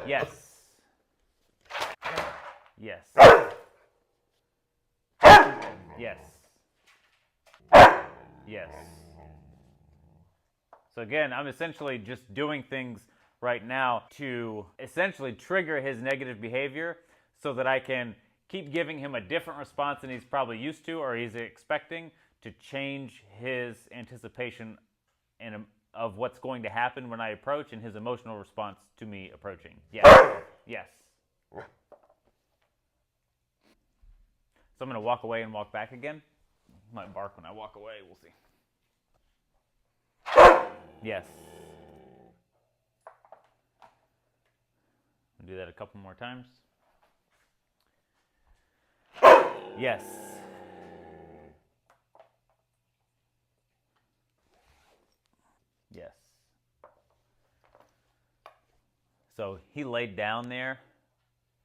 Yes. Yes. Yes. Yes. So again, I'm essentially just doing things right now to essentially trigger his negative behavior so that I can keep giving him a different response than he's probably used to or he's expecting to change his anticipation of what's going to happen when I approach and his emotional response to me approaching. Yes. Yes. So I'm going to walk away and walk back again. Might bark when I walk away. We'll see. Yes. I'll do that a couple more times. Yes. Yes. So he laid down there.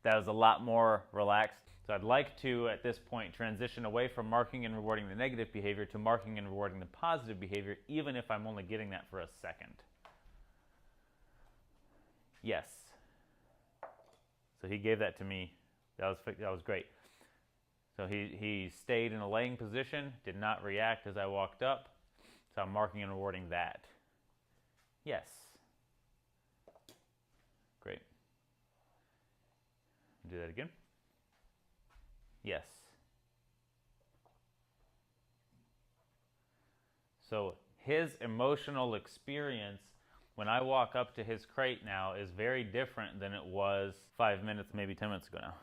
That was a lot more relaxed. So I'd like to, at this point, transition away from marking and rewarding the negative behavior to marking and rewarding the positive behavior, even if I'm only getting that for a second. Yes. So he gave that to me. That was great. So he stayed in a laying position, did not react as I walked up. So I'm marking and rewarding that. Yes. Great. Do that again. Yes. So his emotional experience when I walk up to his crate now is very different than it was 5 minutes, maybe 10 minutes ago now.